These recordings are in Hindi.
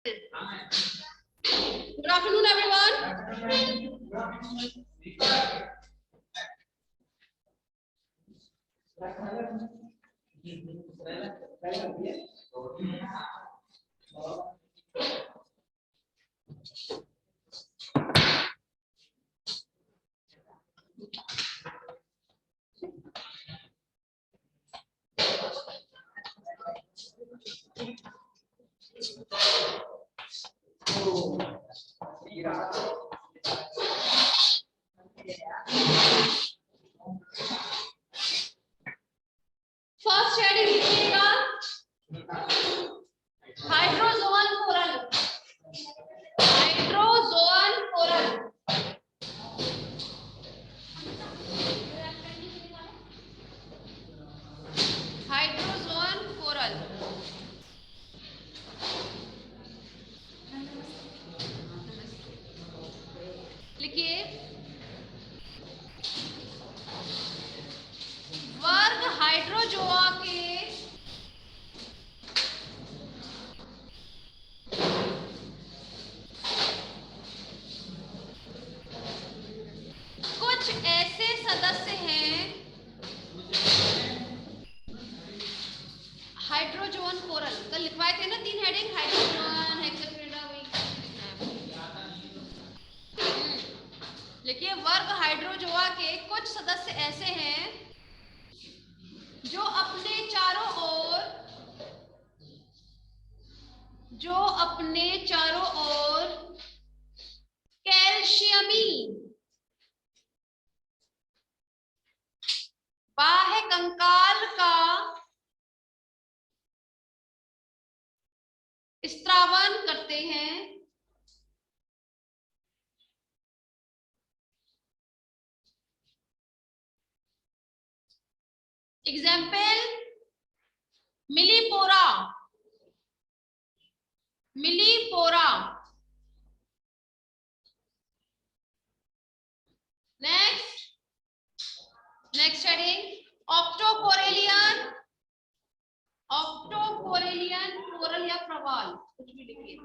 Good afternoon, everyone. First heading लिखिएगा hydrozoan coral. Hydrozoan coral, hydrozoan coral. लिखिए वर्ग हाइड्रोजोआ के कुछ ऐसे सदस्य हैं। हाइड्रोजोअन कोरल कल लिखवाए थे ना 3 हेडिंग, हाइड्रोजोअन, हेक्साफिरा, वही लिखिए वर्ग हाइड्रोजोआ के कुछ सदस्य ऐसे हैं जो अपने चारों ओर कैल्शियमी बाह्य कंकाल का स्त्रावन करते हैं। एग्जाम्पल मिलीपोरा, मिलीपोरा। नेक्स्ट हेडिंग ऑक्टोकोरेलियन, ऑक्टोकोरेलियन कोरल या प्रवाल, कुछ भी लिखिए।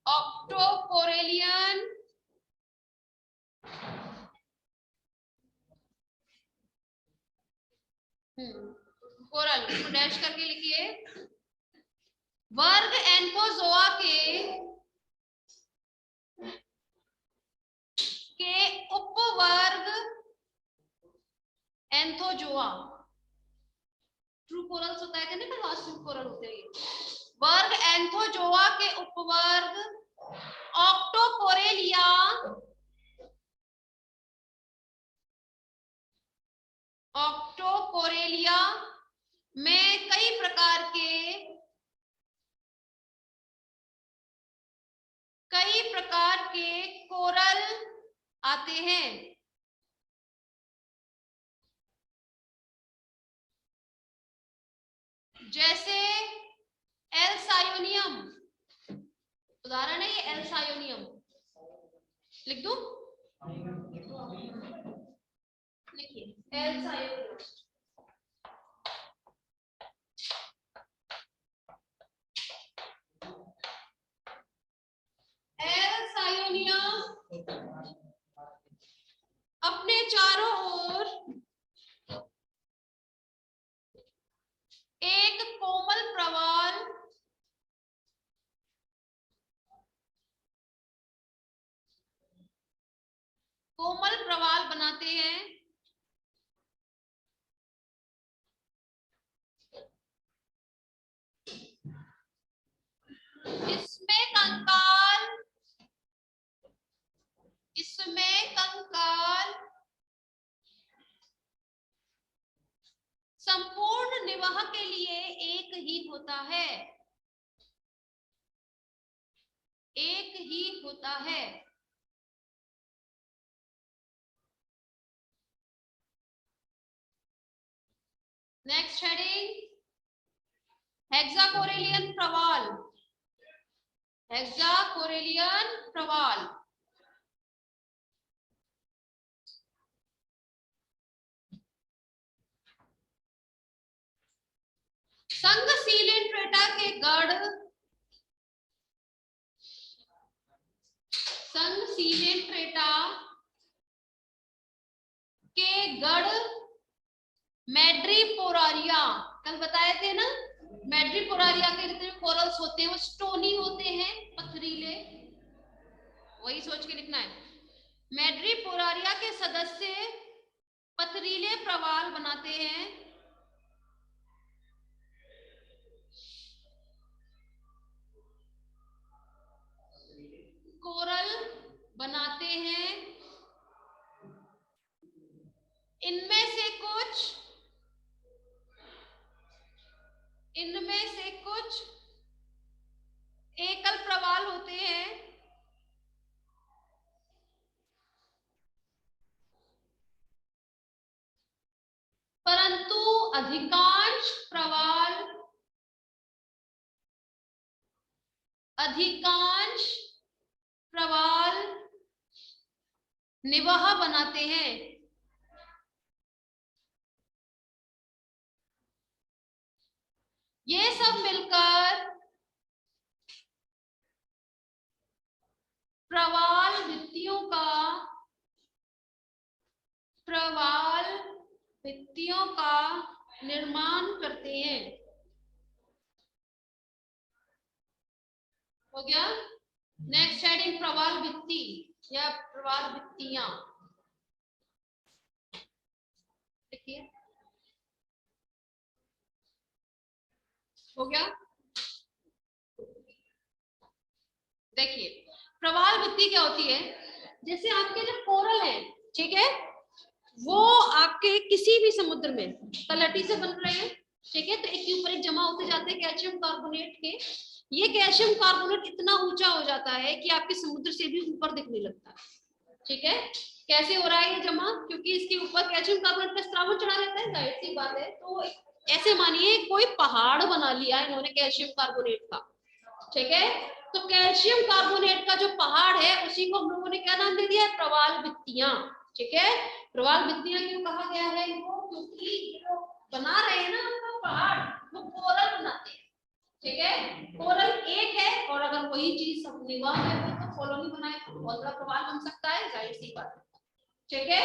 ऑक्टोकोरेलियन कोरल, डैश करके लिखिए। वर्ग एंथोजोआ के उपवर्ग एंथोजोआ, ट्रू कोरल्स होता है ना, लास्ट कोरल होते हैं। वर्ग एंथोजोआ के उपवर्ग ऑक्टोकोरेलिया में कई प्रकार के कोरल आते हैं। जैसे एल्सायोनियम, उदाहरण है ये एल्सायोनियम। लिख दूं? लिखिए एल्सायोनियम। एल्सायोनियम अपने चारों ओर एक कोमल प्रवाल बनाते हैं। इसमें कंकाल संपूर्ण निवाह के लिए एक ही होता है, एक ही होता है। नेक्स्ट हेडिंग हेक्साकोरेलियन प्रवाल, हेक्साकोरेलियन प्रवाल। संघ सीलेंट्रेटा के गढ़, संघ सीलेंट्रेटा के गढ़ मैड्रीपोरारिया, कल बताए थे ना, मैड्रीपोरारिया के जितने कोरल्स होते हैं वो स्टोनी होते हैं, पथरीले, वही सोच के लिखना है। मैड्रीपोरारिया के सदस्य पथरीले प्रवाल बनाते हैं, कोरल बनाते हैं। इनमें से कुछ एकल प्रवाल होते हैं, परंतु अधिकांश प्रवाल निवाह बनाते हैं। ये सब मिलकर प्रवाल भित्तियों का निर्माण करते हैं। हो गया। नेक्स्ट हेडिंग प्रवाल भित्ति या प्रवाल भित्तियां, देखिए हो गया। देखिए प्रवाल भित्ति क्या होती है, जैसे आपके जो कोरल है, ठीक है, वो आपके किसी भी समुद्र में तलहटी से बन रहे हैं, ठीक है, तो एक के ऊपर एक जमा होते जाते हैं कैल्शियम कार्बोनेट के। ये कैल्शियम कार्बोनेट इतना ऊंचा हो जाता है कि आपके समुद्र से भी ऊपर दिखने लगता है, ठीक है। कैसे हो रहा है ये जमा, क्योंकि इसके ऊपर कैल्शियम कार्बोनेट का स्रावन चढ़ा रहता है, जाहिर सी बात है। तो ऐसे मानिए कोई पहाड़ बना लिया इन्होंने कैल्शियम कार्बोनेट का, ठीक है। तो कैल्शियम कार्बोनेट का जो पहाड़ है उसी को हम लोगों ने क्या नाम दे दिया है, प्रवाल भित्तियां, ठीक है। प्रवाल भित्तियां क्यों कहा गया है इनको, क्योंकि जो बना रहे हैं ना आपका पहाड़, वो कोरल बनाते हैं, ठीक है। कोरल एक है, और अगर वही चीज सब निवाह है तो कॉलोनी बनाए तो बहुत बड़ा प्रवाल बन सकता है, जाहिर सी बात है, ठीक है।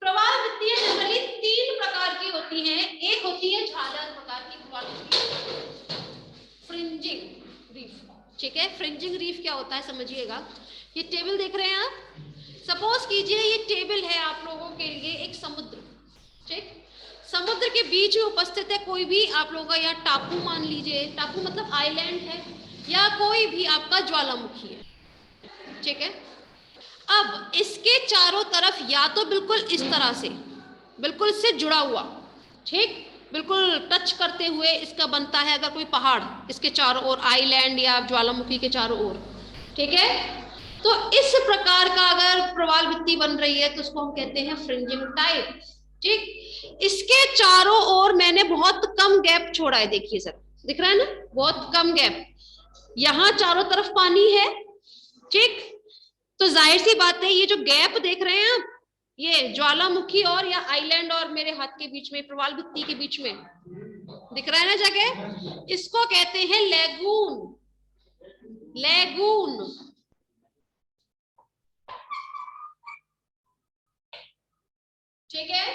प्रवाल भित्तियां जनरली 3 प्रकार की होती हैं। एक होती है झालर प्रकार की प्रवाल भित्तियां, फ्रिंजिंग रीफ, ठीक है। फ्रिंजिंग रीफ क्या होता है समझिएगा। ये टेबल देख रहे हैं आप, सपोज कीजिए ये टेबल है आप लोगों के लिए एक समुद्र, ठीक। समुद्र के बीच में उपस्थित है कोई भी आप लोगों का यहाँ टापू मान लीजिए, टापू मतलब आइलैंड है, या कोई भी आपका ज्वालामुखी है, ठीक है। अब इसके चारों तरफ या तो बिल्कुल इस तरह से, बिल्कुल इससे जुड़ा हुआ, ठीक, बिल्कुल टच करते हुए इसका बनता है अगर कोई पहाड़, इसके चारों ओर आइलैंड या ज्वालामुखी के चारों ओर, ठीक है। तो इस प्रकार का अगर प्रवाल भित्ति बन रही है तो उसको हम कहते हैं फ्रिंजिंग टाइप, ठीक। इसके चारों ओर मैंने बहुत कम गैप छोड़ा है, देखिए सर दिख रहा है ना, बहुत कम गैप, यहां चारों तरफ पानी है, ठीक। तो जाहिर सी बात है ये जो गैप देख रहे हैं आप, ये ज्वालामुखी और या आइलैंड और मेरे हाथ के बीच में, प्रवाल भित्ति के बीच में दिख रहा है ना जगह, इसको कहते हैं लैगून, लैगून, ठीक है।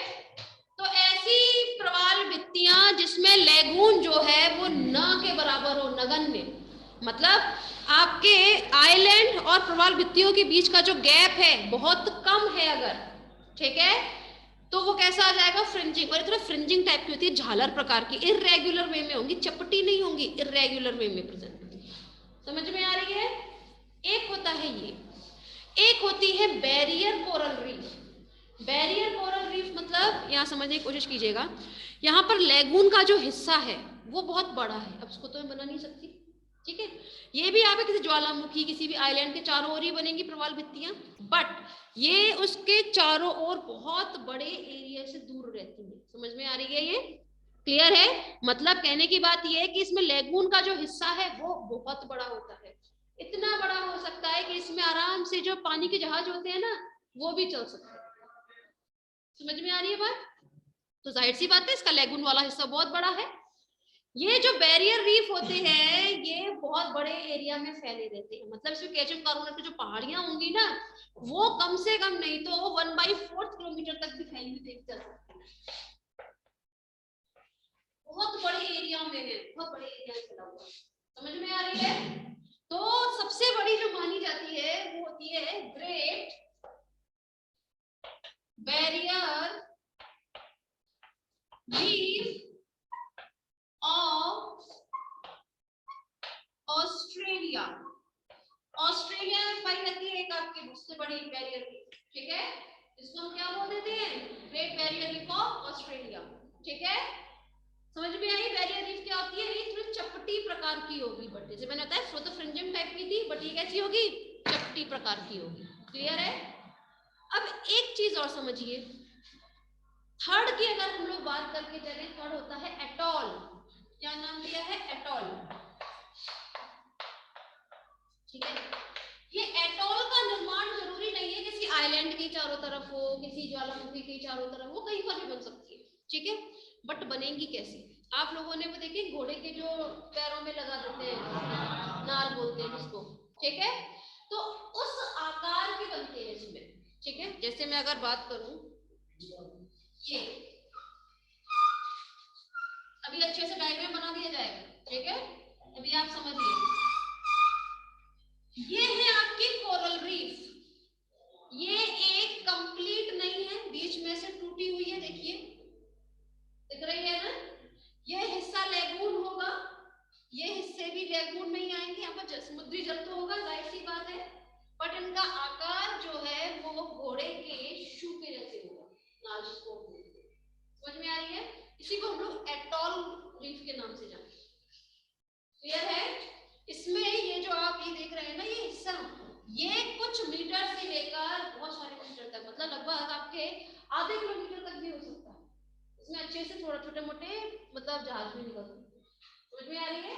तो ऐसी प्रवाल भित्तियां जिसमें लैगून जो है वो न के बराबर हो, नगण्य, मतलब आपके आइलैंड और प्रवाल भित्तियों के बीच का जो गैप है बहुत कम है अगर, ठीक है, तो वो कैसा आ जाएगा, फ्रिंजिंग। और थोड़ा फ्रिंजिंग टाइप की होती है, झालर प्रकार की, इरेगुलर वे में होंगी, चपटी नहीं होंगी, इरेगुलर वे में प्रेजेंट, समझ में आ रही है। एक होता है ये, एक होती है barrier coral reef. Barrier coral reef मतलब यहाँ समझने की कोशिश कीजिएगा, यहाँ पर लैगून का जो हिस्सा है वो बहुत बड़ा है, अब उसको तो मैं बना नहीं सकती, ठीक है। ये भी आप किसी ज्वालामुखी किसी भी आइलैंड के चारों ओर ही बनेंगी प्रवाल भित्तियां, बट ये उसके चारों ओर बहुत बड़े एरिया से दूर रहती है, समझ में आ रही है ये, क्लियर है। मतलब कहने की बात ये है कि इसमें लैगून का जो हिस्सा है वो बहुत बड़ा होता है, इतना बड़ा हो सकता है कि इसमें आराम से जो पानी के जहाज होते हैं ना वो भी चल सकते हैं, समझ में आ रही है बात। तो जाहिर सी बात है इसका लैगून वाला हिस्सा बहुत बड़ा है। ये जो बैरियर रीफ होते हैं ये बहुत बड़े एरिया में फैले रहते हैं, मतलब इसमें कैल्शियम कार्बोनेट की जो पहाड़ियां होंगी ना वो कम से कम नहीं तो 1/4 किलोमीटर तक भी फैली हुई देखी जा सकती है। बहुत बड़े एरिया में है, बहुत बड़े एरिया में फैला हुआ, समझ में आ रही है। तो सबसे बड़ी जो मानी जाती है वो होती है great barrier reef of Australia. Australia में पाई जाती है एक आपकी सबसे बड़ी बैरियर रीफ, ठीक है, इसको हम क्या बोल देते हैं, great barrier reef of Australia, ठीक है। समझ में आई बैरियर रीफ क्या होती है, ये थोड़ी चपटी प्रकार की होगी, बट जैसे मैंने बताया फ्लोटोफ्रिंजियम टाइप की थी, बट ये कैसी होगी, चपटी प्रकार की होगी, क्लियर है। अब एक चीज और समझिए, थर्ड की अगर हम लोग बात करके चले, थर्ड होता है एटॉल। क्या नाम दिया है, एटॉल, ठीक है। ये एटॉल का निर्माण जरूरी नहीं है किसी आइलैंड के चारों तरफ हो, किसी ज्वालामुखी के चारों तरफ हो, कहीं पर भी बन सकती है, ठीक है। बट बनेंगी कैसे, आप लोगों ने वो देखे घोड़े के जो पैरों में लगा देते हैं, नार बोलते हैं जिसको, ठीक है, तो उस आकार के बनते हैं इसमें, ठीक है। जैसे मैं अगर बात करूं, ये अभी अच्छे से डायग्राम बना दिया जाएगा, ठीक है, अभी आप समझिए, ये है आपकी कोरल रीफ, ये एक कंप्लीट नहीं है, बीच में से टूटी हुई है, देखिए दिख रही है ना, ये हिस्सा लेगून होगा, ये हिस्से भी लेगून में ही आएंगे, यहाँ पर समुद्री जल तो होगा, जाहिर सी बात है, बट इनका आकार जो है वो घोड़े के शू के जैसे होगा, नाल जिसको समझ में आ रही है, इसी को हम लोग एटॉल रीफ के नाम से जानते हैं, क्लियर है। इसमें ये जो आप ये देख रहे हैं ना, ये हिस्सा ये कुछ मीटर से लेकर बहुत सारे मीटर तक, मतलब लगभग आपके आधे किलोमीटर तक भी हो सकता है, इसमें अच्छे से थोड़ा छोटे मोटे मतलब जहाज भी निकल सकते हैं, समझ में आ रही है।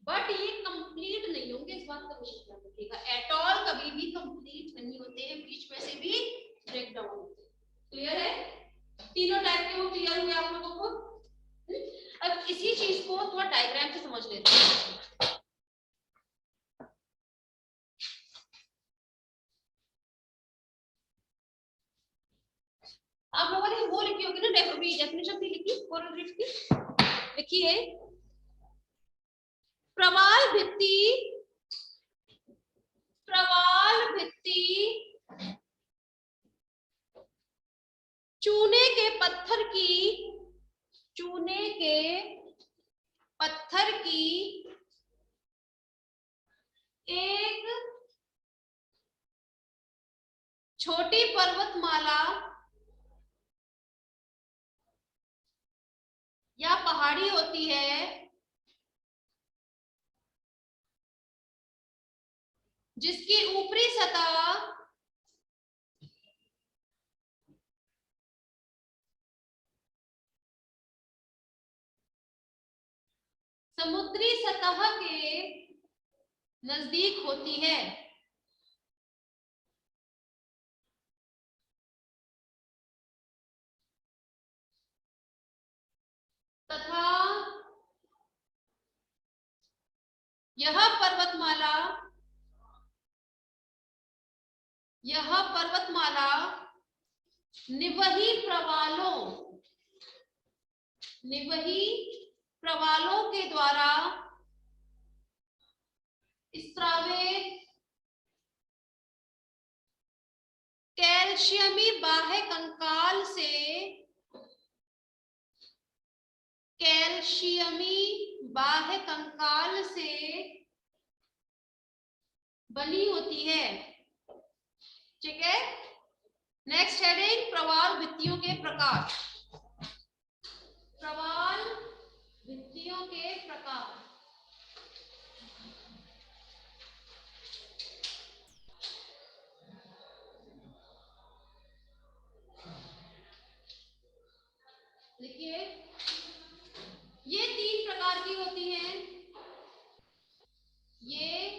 बट ये कंप्लीट नहीं होंगे, इस बात का विशेष ध्यान रखिएगा, एटॉल कभी भी कंप्लीट नहीं होते हैं, बीच में से भी ब्रेक डाउन होते हैं, क्लियर है। तीनों टाइप के वो क्लियर हुए आप लोगों को। अब इसी चीज को थोड़ा डायग्राम से समझ लेते हैं। आप लोगों ने वो लिखी होगी ना, डेफिनेशन भी लिखी कोरल रीफ की, लिखिए प्रवाल भित्ति, प्रवाल भित्ति चूने के पत्थर की, चूने के पत्थर की एक छोटी पर्वतमाला या पहाड़ी होती है, जिसकी ऊपरी सतह समुद्री सतह के नजदीक होती है, तथा यह पर्वतमाला, यह पर्वतमाला निवही प्रवालों, निवही प्रवालों के द्वारा स्रावित कैल्शियमी बाह्य कंकाल से, कैल्शियमी बाह्य कंकाल से बनी होती है, ठीक है। नेक्स्ट हेडिंग प्रवाल भित्तियों के प्रकार, प्रवाल भित्तियों के प्रकार, देखिए ये 3 प्रकार की होती हैं, ये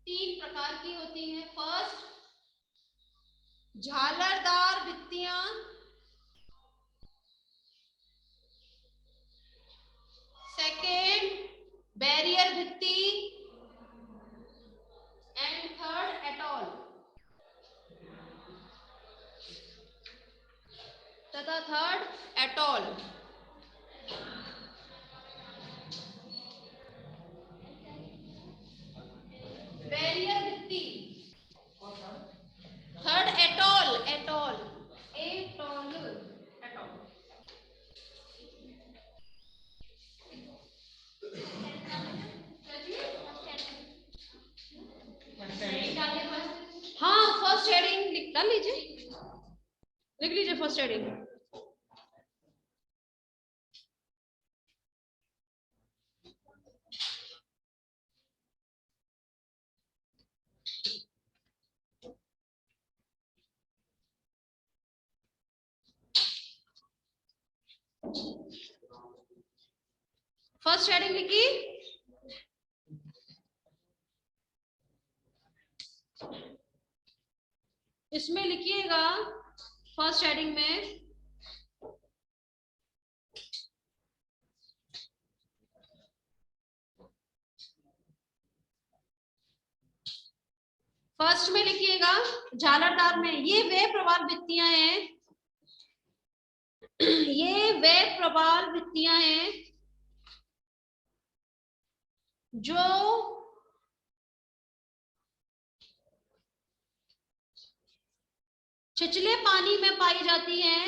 3 प्रकार की होती हैं। फर्स्ट झालरदार भित्तियां, सेकेंड तथा थर्ड एटॉल। बैरियर भित्ति, third atoll, atoll, atoll, atoll. हाँ फर्स्ट हेडिंग डाल लीजिए, लिख लीजिए फर्स्ट हेडिंग। फर्स्ट हेडिंग लिखी, इसमें लिखिएगा फर्स्ट हेडिंग में फर्स्ट में लिखिएगा झालरदार में, ये वे प्रवाल भित्तियां हैं, ये वे प्रवाल भित्तियां हैं जो छिछले पानी में पाई जाती हैं,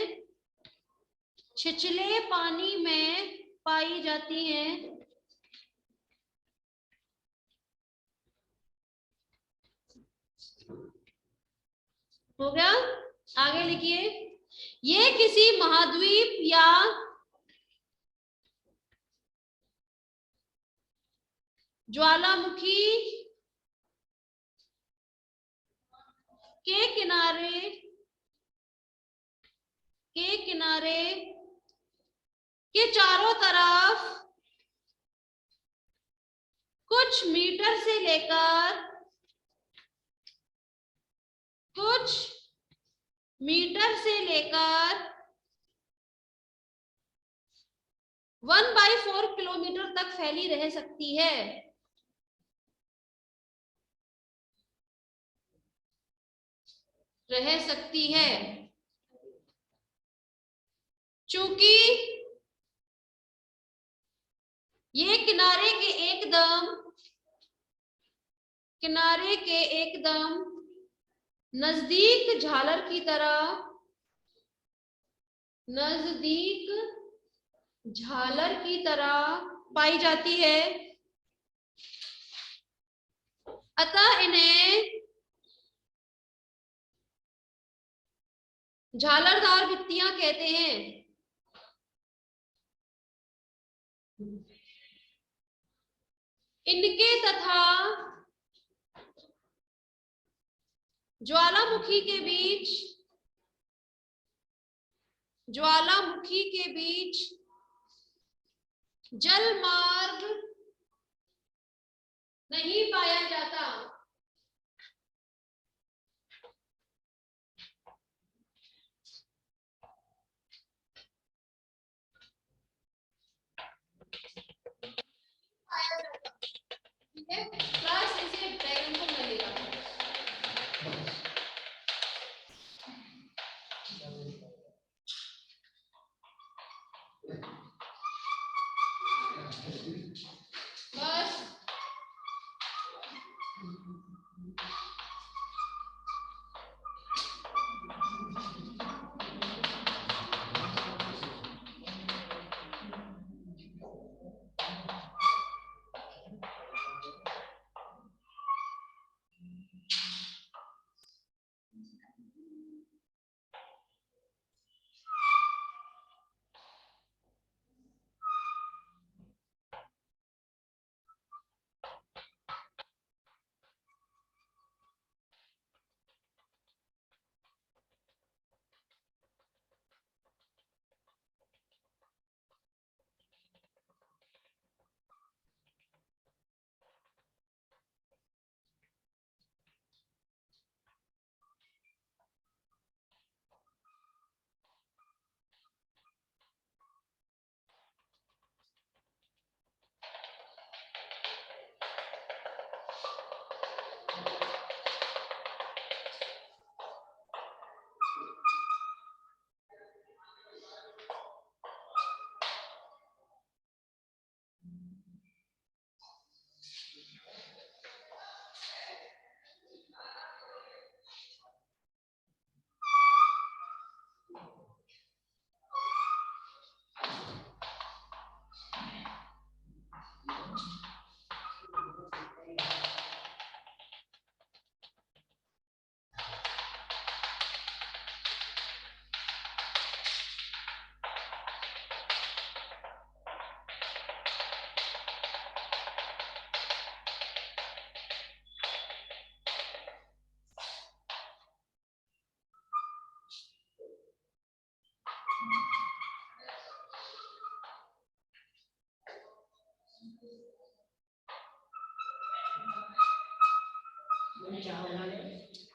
छिछले पानी में पाई जाती हैं। हो गया, आगे लिखिए, ये किसी महाद्वीप या ज्वालामुखी के किनारे के चारों तरफ कुछ मीटर से लेकर 1/4 किलोमीटर तक फैली रह सकती है। चूंकि ये किनारे के एकदम नजदीक झालर की तरह पाई जाती है, अतः इन्हें झालरदार भित्तियां कहते हैं। इनके तथा ज्वालामुखी के बीच जल मार्ग नहीं पाया जाता। ठीक है, प्लस इसे ड्रैगन को मिलेगा। बस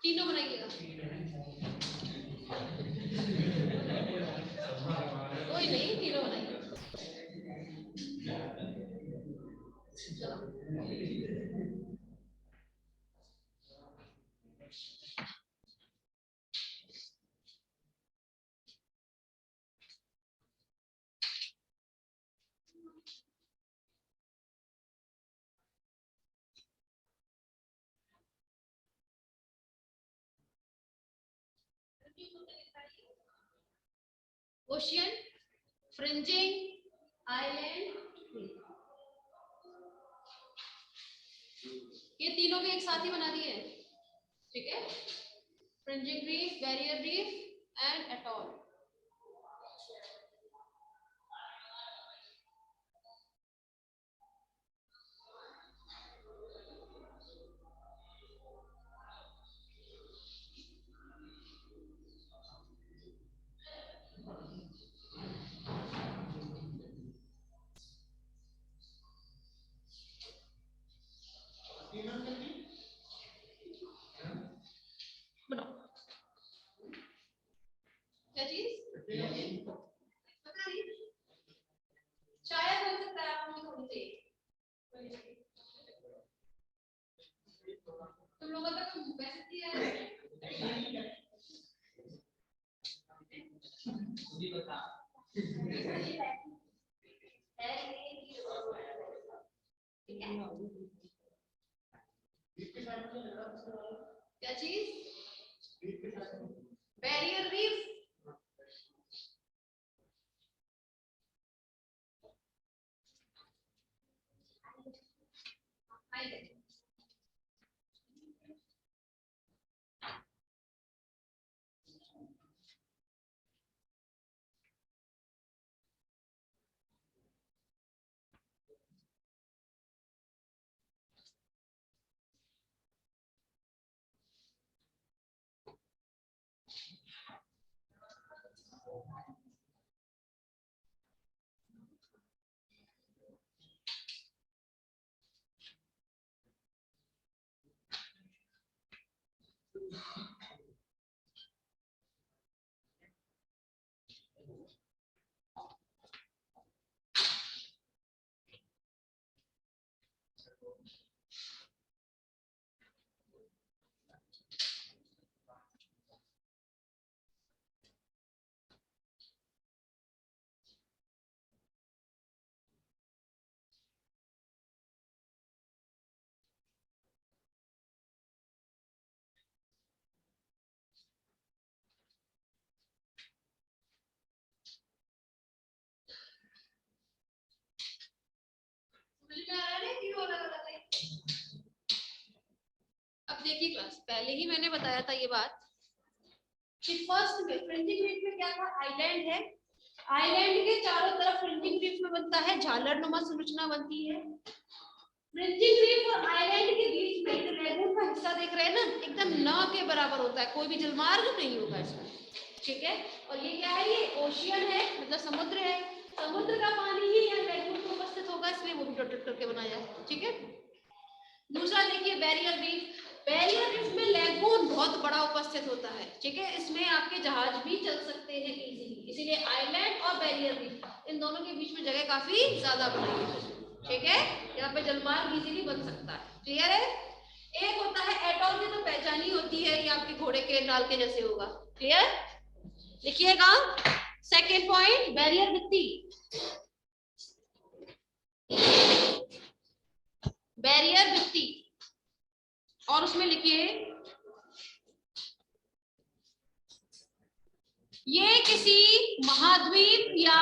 तीनों बनाइएगा, कोई नहीं, तीनों बनाइएगा। ओशियन, फ्रिंजिंग, आइलैंड, ये तीनों भी एक साथ ही बना दिए, ठीक है। Fringing reef, barrier reef and atoll. बनाओ, क्या चीज पता नहीं, शायद हो सकता है आप लोग थोड़ी सी, तुम लोगों तक वैसे है क्या चीज, बैरियर रीफ, समझ में आ रहा है ना क्यों अलग अलग है। अब देखिए क्लास, पहले ही मैंने बताया था ये बात कि फर्स्ट में फ्रिंजिंग रीफ में क्या था, आइलैंड है, आइलैंड के चारों तरफ फ्रिंजिंग रीफ में बनता है झालरनुमा संरचना बनती है। फ्रिंजिंग रीफ और आइलैंड के बीच में जो लेगून का हिस्सा देख रहे हैं ना, एकदम न के बराबर होता है, कोई भी जलमार्ग नहीं होगा इसमें, ठीक है। और ये क्या है, ये ओशियन है, मतलब समुद्र है, समुद्र का पानी ही यहाँ लेगून में उपस्थित होगा, इसलिए वो भी डॉट डॉट करके बनाया है, ठीक है। दूसरा देखिए बैरियर रीफ, बैरियर रीफ में लेगून बहुत बड़ा उपस्थित होता है, ठीक है, इसमें आपके जहाज भी चल सकते हैं इजीली, इसीलिए आइलैंड और बैरियर रीफ इन दोनों के बीच में जगह काफी ज्यादा बनाई है, ठीक है, यहाँ पे जलमार्ग इजीली बन सकता है, क्लियर है। एक होता है एटॉल की तो पहचान ही होती है, ये आपके घोड़े के डाल के जैसे होगा, क्लियर। लिखिएगा सेकेंड पॉइंट, बैरियर भित्ति, बैरियर भित्ति, और उसमें लिखिए ये किसी महाद्वीप या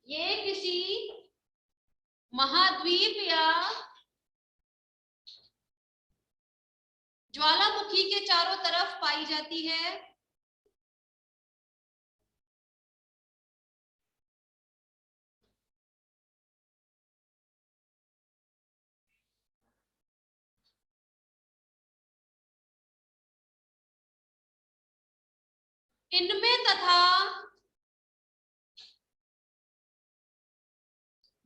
ये किसी महाद्वीप या ज्वालामुखी के चारों तरफ पाई जाती है, इनमें तथा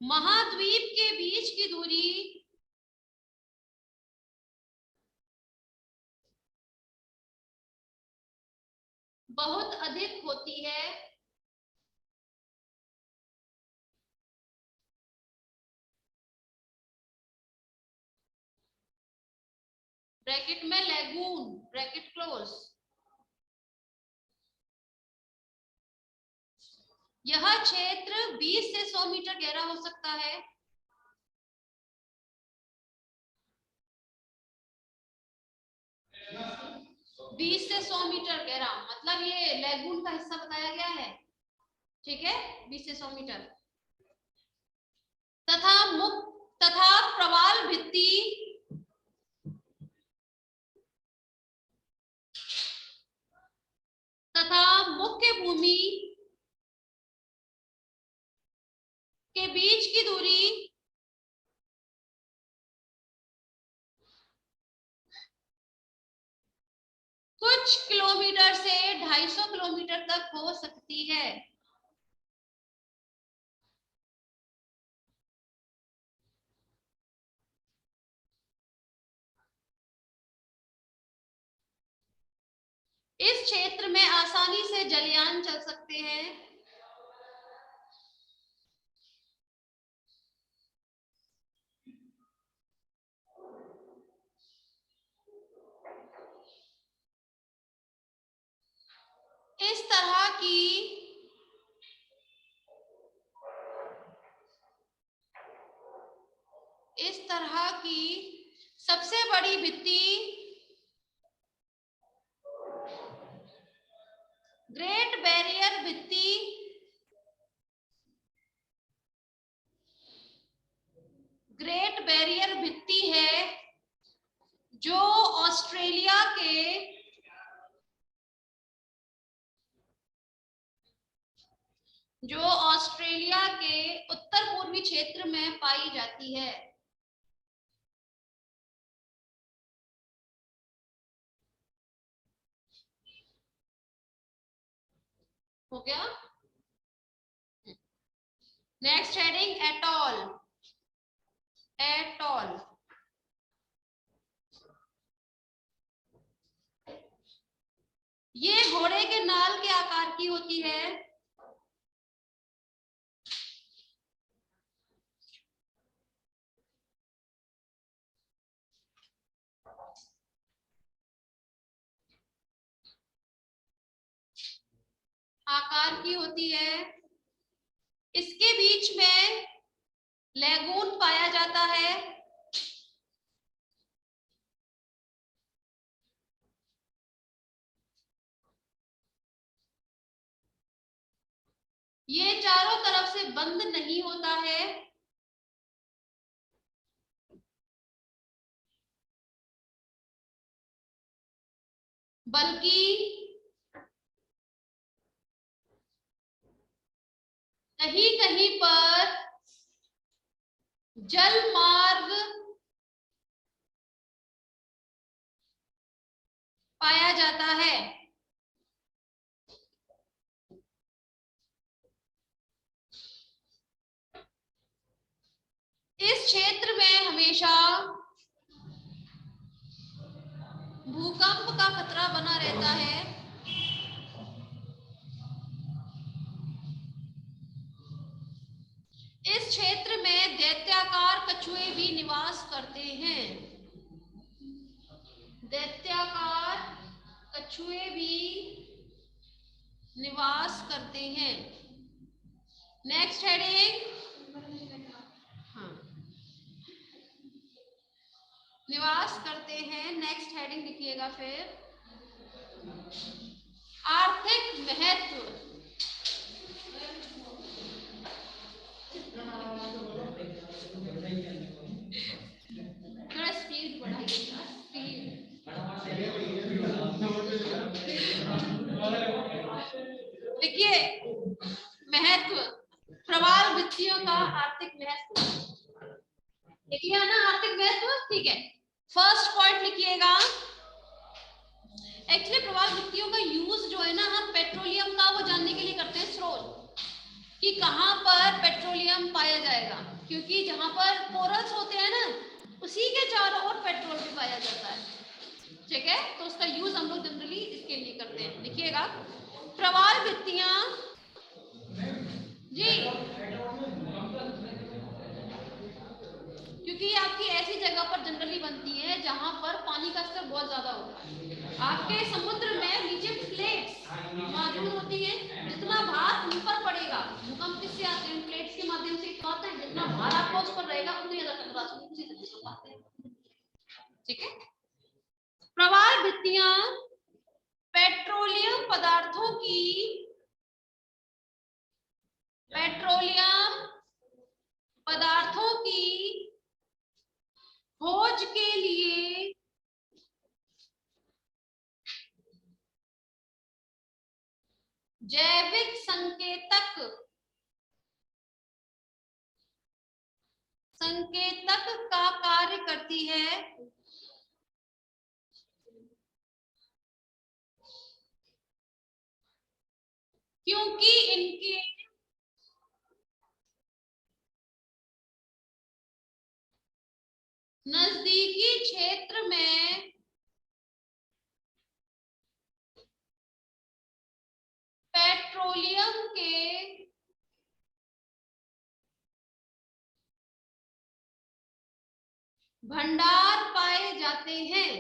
महाद्वीप के बीच की दूरी बहुत अधिक होती है ब्रैकेट में लैगून ब्रैकेट क्लोज। यह क्षेत्र 20 से 100 मीटर गहरा हो सकता है। बीस से 100 मीटर गहरा मतलब ये लैगून का हिस्सा बताया गया है, ठीक है, 20 से 100 मीटर। तथा प्रवाल भित्ति तथा मुख्य भूमि के बीच की दूरी कुछ किलोमीटर से 250 किलोमीटर तक हो सकती है। इस क्षेत्र में आसानी से जलयान चल सकते हैं। इस तरह की सबसे बड़ी भित्ति ग्रेट बैरियर भित्ति है जो ऑस्ट्रेलिया के उत्तर पूर्वी क्षेत्र में पाई जाती है। हो गया। Next heading atoll. ये घोड़े के नाल के आकार की होती है। इसके बीच में लैगून पाया जाता है। ये चारों तरफ से बंद नहीं होता है, बल्कि कहीं कहीं पर जल मार्ग पाया जाता है। इस क्षेत्र में हमेशा भूकंप का खतरा बना रहता है। इस क्षेत्र में दैत्याकार कछुए भी निवास करते हैं। दैत्याकार कछुए भी निवास करते हैं। नेक्स्ट हेडिंग, हाँ, निवास करते हैं। नेक्स्ट हेडिंग लिखिएगा फिर, आर्थिक महत्व। थोड़ा स्पीड बढ़ाइएगा, देखिए महत्व, प्रवाल भित्तियों का आर्थिक महत्व लिखिए ना, आर्थिक महत्व, ठीक है। फर्स्ट पॉइंट लिखिएगा, एक्चुअली प्रवाल भित्तियों का यूज जो है ना, हम पेट्रोलियम का वो जानने के लिए करते हैं, स्रोत कि कहां पर पेट्रोलियम पाया जाएगा, क्योंकि जहां पर कोरल्स होते हैं ना, उसी के चारों ओर पेट्रोल भी पाया जाता है। ठीक है, तो उसका यूज हम लोग जनरली इसके लिए करते हैं। लिखिएगा प्रवाल भित्तियां जी, क्योंकि आपकी ऐसी जगह पर जनरली बनती है जहां पर पानी का स्तर बहुत ज्यादा होता है। आपके समुद्र में नीचे प्लेट्स मौजूद होती हैं, जितना भार उन पर पड़ेगा, भूकंप किससे आते हैं? प्लेट्स के माध्यम से आते हैं। जितना भार आपका उस पर रहेगा उतनी ज्यादा टकरा उसी तरीके से आते हैं। ठीक है, प्रवाल भित्तियां पेट्रोलियम पदार्थों की खोज के लिए जैविक संकेतक का कार्य करती है, क्योंकि इनके नजदीकी क्षेत्र में पेट्रोलियम के भंडार पाए जाते हैं।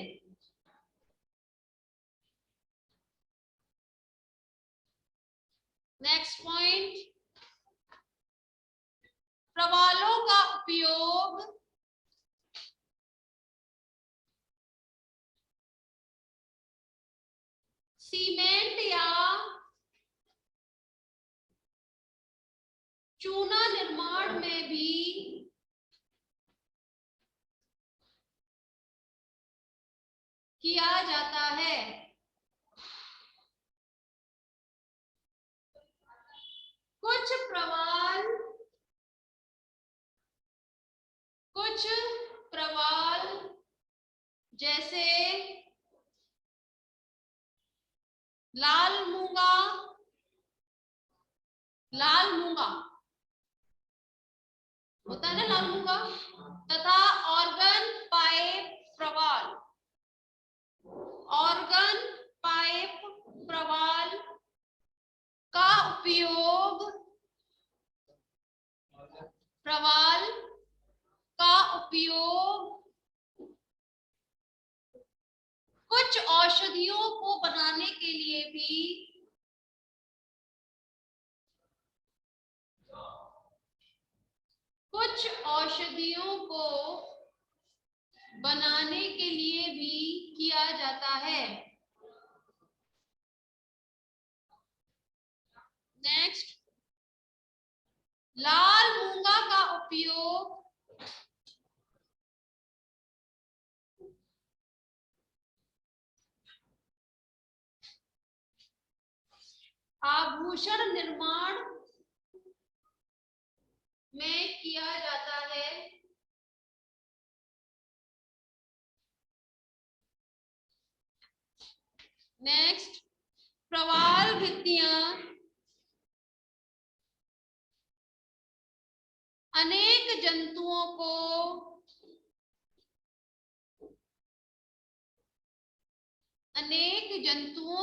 नेक्स्ट पॉइंट, प्रवालों का उपयोग सीमेंट या चूना निर्माण में भी किया जाता है। कुछ प्रवाल जैसे लाल मूंगा होता है ना, लाल मूंगा, तथा ऑर्गन पाइप प्रवाल का उपयोग कुछ औषधियों को बनाने के लिए भी किया जाता है। नेक्स्ट, लाल मूंगा का उपयोग आभूषण निर्माण में किया जाता है। नेक्स्ट, प्रवाल भित्तियां अनेक जंतुओं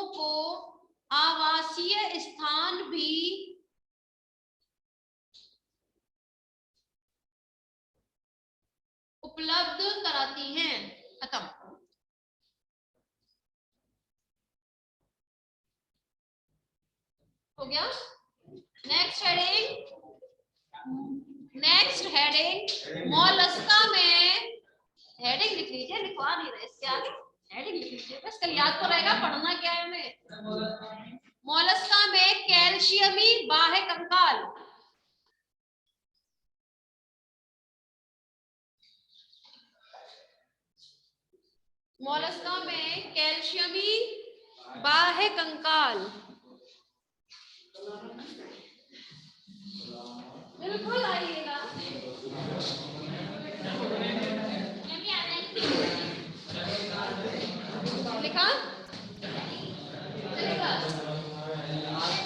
को आवासीय स्थान भी उपलब्ध कराती हैं। खत्म हो गया। नेक्स्ट हेडिंग मोलस्का में, हेडिंग लिख लीजिए, लिखवा नहीं रहे इसके आगे, हेडिंग लिख लीजिए बस, कल याद तो रहेगा पढ़ना क्या है हमें। मोलस्का में कैल्शियमी बाह्य कंकाल, मोलस्का में कैल्शियमी बाह्य कंकाल, बिल्कुल आइएगा। लिखा चलेगा,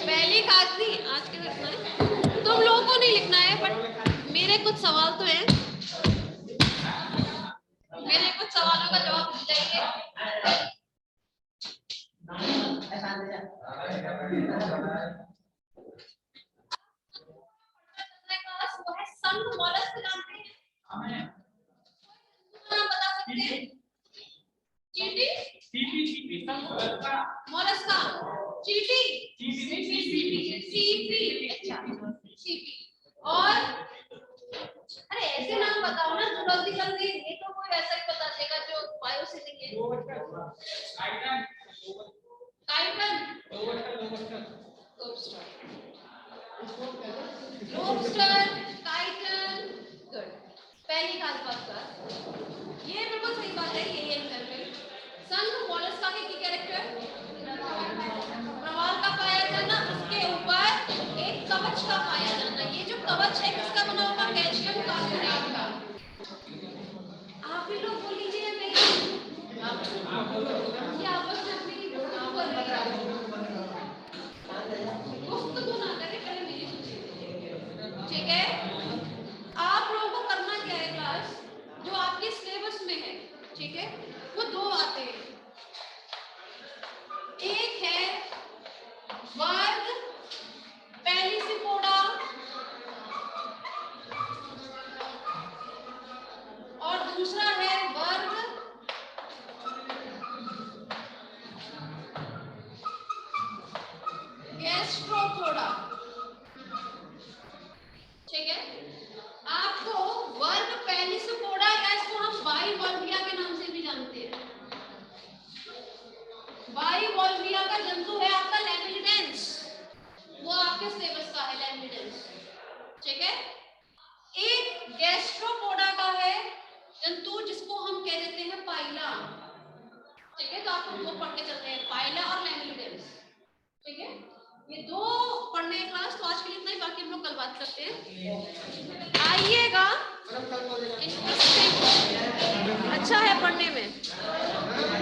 पहली खास नहीं आज के दिन कुछ सवाल तो है, मेरे कुछ सवालों का जवाब दीजिए। वो है संघ मोलस्क, जानते हैं? नाम बता सकते हैं? चींटी, मोलस्का, चींटी, सीपी, अच्छा सीपी। और अरे ऐसे नाम बताओ ना जो जल्दी जल्दी, ये तो कोई ऐसा ही बता देगा जो बायो से नहीं है। Lobster, chiton, good. पहली खास बात का ये बिल्कुल सही बात है, यही आंसर है। संघ मोलस्का के की कैरेक्टर, प्रवाल का पाया जाना, उसके ऊपर एक कवच का पाया जाना। ये जो कवच है किसका बना होगा? कैल्शियम कार्बोनेट का। आप ही लोग बोल लीजिए, मैं ये आपस में अपनी गुफ्तगू ना करें, पहले मेरी सुनिए, ठीक है? आप लोगों को करना क्या है क्लास, जो आपके सिलेबस में है, ठीक है, वो दो बातें हैं। एक है वर्ग पेलिसिपोडा और दूसरा है वर्ग गैस्ट्रोपोडा, ठीक है? आपको वर्ग पेलिसिपोडा या इसको हम बाइवॉल्विया के नाम से भी जानते हैं। बाइवॉल्विया का जंतु है आपका लैमिनिडेंस, वो आपके सिलेबस का है लैमिनिडेंस, ठीक है? एक गैस्ट्रोपोडा का है जंतु जिसको हम कह देते हैं पाइला, ठीक है? तो आप दो पढ़ के चलते हैं, पाइला और लैमिनिडेंस, ठीक है? ये दो पढ़ने क्लास, तो आज के लिए इतना ही, बाकी हम लोग कल बात करते हैं। आइएगा, इंटरेस्टिंग अच्छा है पढ़ने में।